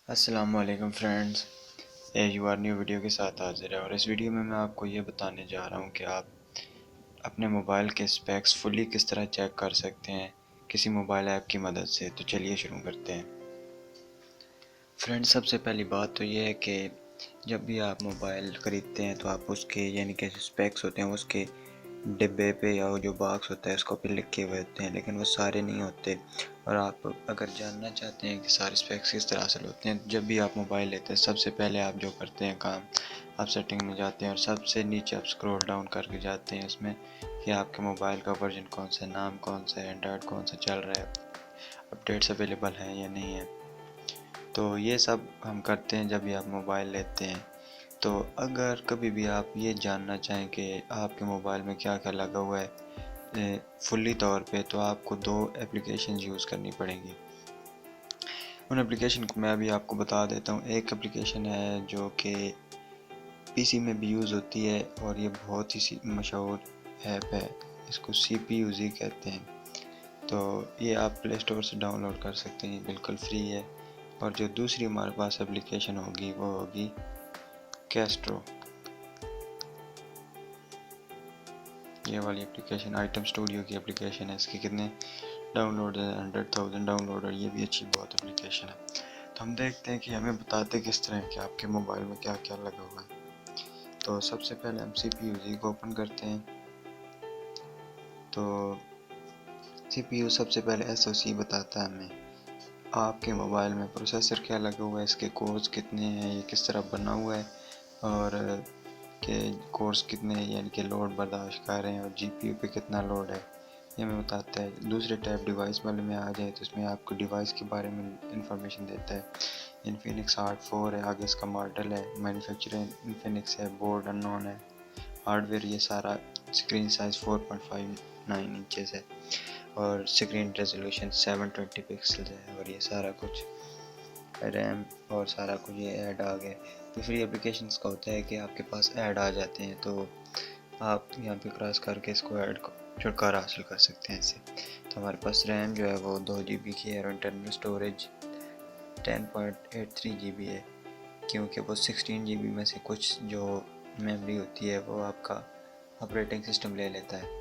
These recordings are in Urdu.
السلام علیکم friends, you are new video کے ساتھ حاضر ہے، اور اس ویڈیو میں آپ کو یہ بتانے جا رہا ہوں کہ آپ اپنے موبائل کے اسپیکس فلی کس طرح چیک کر سکتے ہیں کسی موبائل ایپ کی مدد سے۔ تو چلیے شروع کرتے ہیں۔ فرینڈز، سب سے پہلی بات تو یہ ہے کہ جب بھی آپ موبائل خریدتے ہیں تو آپ اس کے یعنی کہ اسپیکس ہوتے ہیں اس کے ڈبے پہ یا جو باکس ہوتا ہے اس کو پہ لکھے ہوئے ہوتے ہیں، لیکن وہ سارے نہیں ہوتے۔ اور آپ اگر جاننا چاہتے ہیں کہ سارے اسپیکس کس طرح حاصل ہوتے ہیں، جب بھی آپ موبائل لیتے ہیں سب سے پہلے آپ جو کرتے ہیں کام، آپ سیٹنگ میں جاتے ہیں اور سب سے نیچے آپ سکرول ڈاؤن کر کے جاتے ہیں اس میں کہ آپ کے موبائل کا ورژن کون سا ہے، نام کون سا ہے، اینڈرائڈ کون سا چل رہا ہے، اپڈیٹس اویلیبل ہیں یا نہیں ہیں۔ تو یہ سب ہم کرتے ہیں جب بھی آپ موبائل لیتے ہیں۔ تو اگر کبھی بھی آپ یہ جاننا چاہیں کہ آپ کے موبائل میں کیا کیا لگا ہوا ہے فلی طور پہ، تو آپ کو دو اپلیکیشن یوز کرنی پڑیں گی۔ ان اپلیکیشن کو میں ابھی آپ کو بتا دیتا ہوں۔ ایک اپلیکیشن ہے جو کہ پی سی میں بھی یوز ہوتی ہے اور یہ بہت ہی مشہور ایپ ہے، اس کو سی پی یو زی کہتے ہیں۔ تو یہ آپ پلے اسٹور سے ڈاؤن لوڈ کر سکتے ہیں، بالکل فری ہے۔ اور جو دوسری ہمارے پاس اپلیکیشن ہوگی وہ ہوگی کیسٹرو۔ یہ والی اپلیکیشن آئٹم اسٹوڈیو کی اپلیکیشن ہے، اس کے کتنے ڈاؤن لوڈ ہے 100,000 ڈاؤن لوڈ، اور یہ بھی اچھی بہت اپلیکیشن ہے۔ تو ہم دیکھتے ہیں کہ ہمیں بتاتے کس طرح کہ آپ کے موبائل میں کیا کیا لگا ہوا ہے۔ تو سب سے پہلے ہم سی پی یو زی کو اوپن کرتے ہیں۔ تو سی پی یو سب سے پہلے ایس او سی بتاتا ہے ہمیں آپ کے موبائل میں پروسیسر کیا لگا ہوا ہے، اس کے کورز کتنے ہیں، یہ کس طرح بنا ہوا ہے، اور کہ کورس کتنے یعنی کہ لوڈ برداشت کر رہے ہیں، اور جی پی یو پہ کتنا لوڈ ہے، یہ ہمیں بتاتا ہے۔ دوسرے ٹیب ڈیوائس والے میں آ جائے تو اس میں آپ کو ڈیوائس کے بارے میں انفارمیشن دیتا ہے۔ انفینکس ہارڈ 4 ہے، آگے اس کا ماڈل ہے، مینوفیکچرر انفینکس ہے، بورڈ ان نون ہے، ہارڈ ویئر یہ سارا، اسکرین سائز 4.59 انچز ہے، اور اسکرین ریزولوشن 720 پکسلز ہے، اور یہ سارا کچھ ریم اور سارا کچھ یہ ایڈ آ گیا۔ دوسری اپلیکیشنز کا ہوتا ہے کہ آپ کے پاس ایڈ آ جاتے ہیں تو آپ یہاں پہ کراس کر کے اس کو ایڈ چھٹکارا حاصل کر سکتے ہیں اس سے۔ تو ہمارے پاس ریم جو ہے وہ 2 جی بی کی ہے، اور انٹرنل اسٹوریج 10.83 جی بی ہے، کیونکہ وہ 16 جی بی میں سے کچھ جو میموری ہوتی ہے وہ آپ کا آپریٹنگ سسٹم لے لیتا ہے۔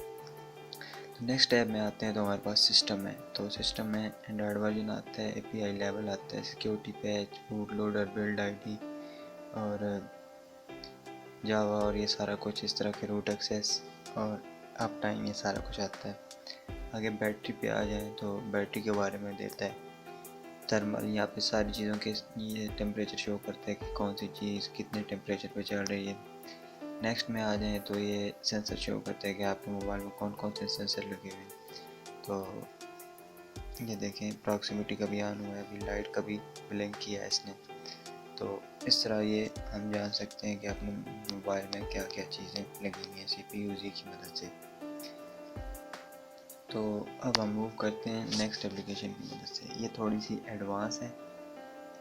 تو نیکسٹ ٹیب میں آتے ہیں تو ہمارے پاس سسٹم ہے۔ تو سسٹم میں اینڈرائڈ ورژن آتا ہے، اے پی آئی لیول آتا ہے، security patch, boot loader, build I D, اور جاوا، اور یہ سارا کچھ اس طرح کے روٹ ایکسیس اور اپ ٹائم، یہ سارا کچھ آتا ہے۔ آگے بیٹری پہ آ جائیں تو بیٹری کے بارے میں دیتا ہے تھرمل، یہاں پہ ساری چیزوں کے یہ ٹیمپریچر شو کرتا ہے کہ کون سی چیز کتنے ٹیمپریچر پہ چل رہی ہے۔ نیکسٹ میں آ جائیں تو یہ سینسر شو کرتا ہے کہ آپ کے موبائل میں کون کون سے سینسر لگے ہوئے ہیں۔ تو یہ دیکھیں پراکسیمیٹی کا بھی آن ہوا ہے، ابھی لائٹ کا بھی بلنک کیا ہے اس نے۔ تو اس طرح یہ ہم جان سکتے ہیں کہ اپنے موبائل میں کیا کیا چیزیں لگی ہوئی ہیں سی پی یو زی کی مدد سے۔ تو اب ہم موو کرتے ہیں نیکسٹ اپلیکیشن کی مدد سے، یہ تھوڑی سی ایڈوانس ہے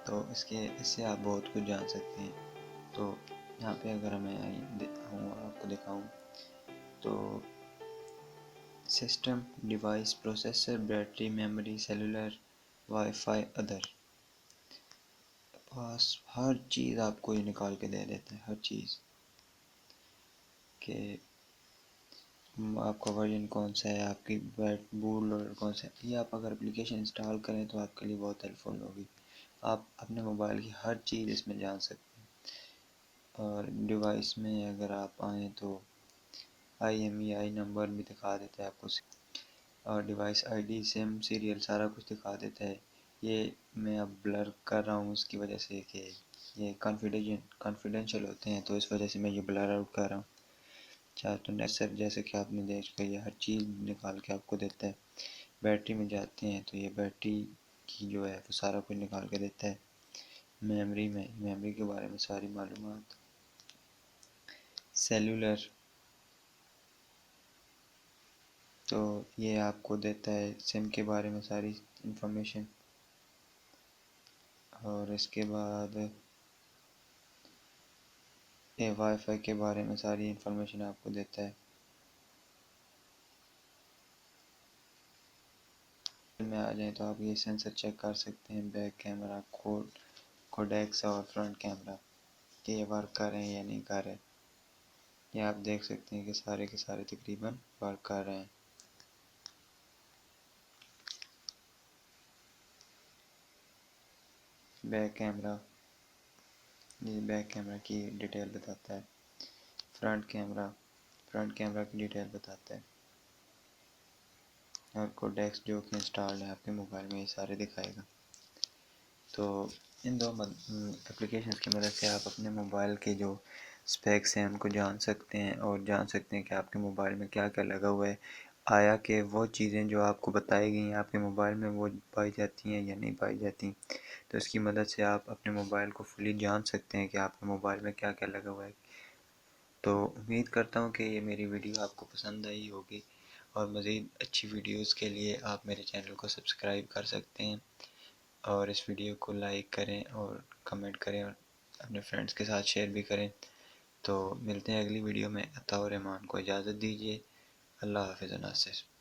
تو اس سے آپ بہت کچھ جان سکتے ہیں۔ تو یہاں پہ اگر میں آپ کو دکھاؤں تو system, device, processor, battery, memory, cellular, wi fi, other, بس ہر چیز آپ کو یہ نکال کے دے دیتا ہے، ہر چیز کہ آپ کا ورژن کون سا ہے، آپ کی بوٹ لوڈر کون سا ہے۔ یہ آپ اگر اپلیکیشن انسٹال کریں تو آپ کے لیے بہت ہیلپ فل ہوگی، آپ اپنے موبائل کی ہر چیز اس میں جان سکتے ہیں۔ اور ڈیوائس میں اگر آپ آئیں تو I M E I number بھی دکھا دیتا ہے آپ کو، اور device I D, some, serial, سارا کچھ دکھا دیتا ہے۔ یہ میں اب بلر کر رہا ہوں اس کی وجہ سے کہ یہ کانفیڈینشیل ہوتے ہیں، تو اس وجہ سے میں یہ بلر آؤٹ کر رہا ہوں۔ چاہے تو نیسر جیسے کہ آپ نے دیکھ یہ ہر چیز نکال کے آپ کو دیتا ہے۔ بیٹری میں جاتے ہیں تو یہ بیٹری کی جو ہے وہ سارا کچھ نکال کے دیتا ہے۔ میموری کے بارے میں ساری معلومات، سیلولر تو یہ آپ کو دیتا ہے سم کے بارے میں ساری انفارمیشن، اور اس کے بعد یہ وائی فائی کے بارے میں ساری انفارمیشن آپ کو دیتا ہے۔ میں آ جائیں تو آپ یہ سینسر چیک کر سکتے ہیں، بیک کیمرہ، کوڈیکس اور فرنٹ کیمرہ کہ یہ ورک کر رہے ہیں یا نہیں کر رہے. یہ آپ دیکھ سکتے ہیں کہ سارے کے سارے تقریباً ورک کر رہے ہیں. بیک کیمرہ، یہ بیک کیمرہ کی ڈیٹیل بتاتا ہے. فرنٹ کیمرہ کی ڈیٹیل بتاتا ہے. اور کوڈیکس جو کہ انسٹالڈ ہے آپ کے موبائل میں یہ سارے دکھائے گا. تو ان دو اپلیکیشنز کی مدد سے آپ اپنے موبائل کے جو اسپیکس ہیں ان کو جان سکتے ہیں، اور جان سکتے ہیں کہ آپ کے موبائل میں کیا کیا لگا ہوا ہے. آیا کہ وہ چیزیں جو آپ کو بتائی گئی ہیں آپ کے موبائل میں وہ پائی جاتی ہیں یا نہیں پائی جاتی. تو اس کی مدد سے آپ اپنے موبائل کو فلی جان سکتے ہیں کہ آپ کے موبائل میں کیا کیا لگا ہوا ہے. تو امید کرتا ہوں کہ یہ میری ویڈیو آپ کو پسند آئی ہوگی، اور مزید اچھی ویڈیوز کے لیے آپ میرے چینل کو سبسکرائب کر سکتے ہیں، اور اس ویڈیو کو لائک کریں اور کمنٹ کریں اور اپنے فرینڈز کے ساتھ شیئر بھی کریں. تو ملتے ہیں اگلی ویڈیو میں. عطا الرحمان کو اجازت دیجیے. اللہ حافظ و ناصر.